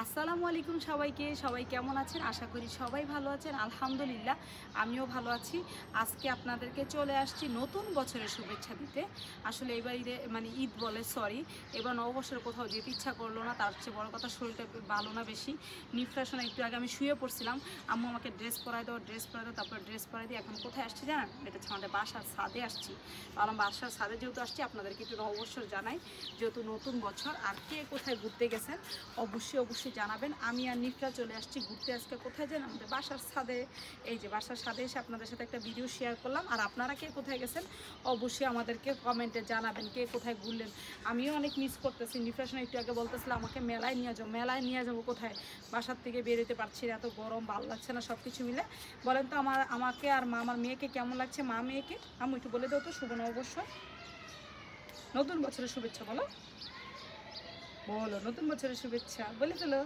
আসসালামু আলাইকুম সবাইকে। সবাই কেমন আছেন? আশা করি সবাই ভালো আছেন। আলহামদুলিল্লাহ আমিও ভালো আছি। আজকে আপনাদেরকে চলে আসছি নতুন বছরের শুভেচ্ছা দিতে। আসলে এবার ঈদ বলে সরি, এবার নববর্ষের কোথাও যেতে ইচ্ছা করলো না। তার চেয়ে বড় কথা, শরীরটা ভালো না বেশি। নিফ্রেশনে একটু আগে আমি শুয়ে পড়ছিলাম, আম্মু আমাকে ড্রেস পরাই দাও, তারপর ড্রেস পরাই দিই। এখন কোথায় আসছি জানেন? এটা হচ্ছে আমাদের বাসার ছাদে আসছি। কারণ বাসার ছাদে যেহেতু আসছি, আপনাদেরকে একটু নববর্ষর জানাই, যেহেতু নতুন বছর। আর কে কোথায় ঘুরতে গেছেন অবশ্যই জানাবেন। আমি আর নিফরা চলে আসছি ঘুরতে। আজকে কোথায় যান? আমাদের বাসার ছাদে। এই যে বাসার ছাদে এসে আপনাদের সাথে একটা ভিডিও শেয়ার করলাম। আর আপনারা কে কোথায় গেছেন অবশ্যই আমাদেরকে কমেন্টে জানাবেন, কে কোথায় ঘুরলেন। আমিও অনেক মিস করতেছি। নিফ্রেশনে একটু আগে বলতেছিলাম আমাকে মেলায় নিয়ে যাবো কোথায়, বাসার থেকে বেরোতে পারছি না, এত গরম, ভালো লাগছে না। সব কিছু মিলে বলেন তো আমাকে আর আমার মেয়েকে কেমন লাগছে? মেয়েকে আমি একটু বলে দাও তো। শুভ নববর্ষ, নতুন বছরের শুভেচ্ছা বলো, নতুন বছরের শুভেচ্ছা বলে ফেলো।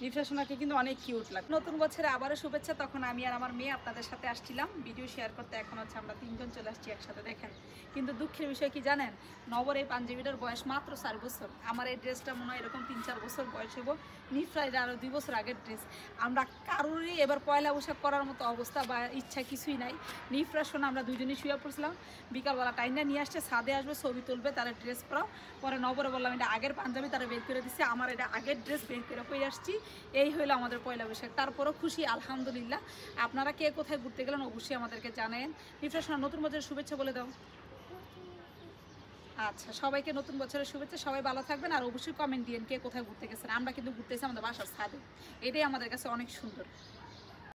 নিফ্রেশনাকে কিন্তু অনেক কিউট লাগে। নতুন বছরে আবারও শুভেচ্ছা। তখন আমি আর আমার মেয়ে আপনাদের সাথে আসছিলাম ভিডিও শেয়ার করতে। এখন হচ্ছে আমরা তিনজন চলে আসছি একসাথে, দেখেন। কিন্তু দুঃখের বিষয় কি জানেন? নবর এই পাঞ্জাবিটার বয়স মাত্র 4 বছর। আমার এই ড্রেসটা মনে হয় এরকম 3-4 বছর বয়স হবো। নিফ্রাইড আরও 2 বছর আগের ড্রেস। আমরা কারোরই এবার পয়লা বৈশাখ করার মতো অবস্থা বা ইচ্ছা কিছুই নাই। নিফ্রেশনে আমরা দুজনেই শুয়ে পড়ছিলাম। বিকালবেলা টাইমটা নিয়ে আসছে, ছাদে আসবে, ছবি তুলবে, তারা ড্রেস পরাও। পরে নবরে বললাম এটা আগের পাঞ্জাবি, তারা বের করে দিচ্ছে। আমার এটা আগের ড্রেস বের করে হয়ে আসছি। এই হইলো আমাদের পয়লা বৈশাখ। তারপরও খুশি আলহামদুলিল্লাহ। আপনারা কে কোথায় ঘুরতে গেলেন অবশ্যই আমাদেরকে জানায়েন। নিফ্রেশন নতুন বছরের শুভেচ্ছা বলে দাও। আচ্ছা, সবাইকে নতুন বছরের শুভেচ্ছা। সবাই ভালো থাকবেন। আর অবশ্যই কমেন্ট দিয়েন কে কোথায় ঘুরতে গেছেন। আমরা কিন্তু ঘুরতেছি আমাদের বাসার ছাদে। এটাই আমাদের কাছে অনেক সুন্দর।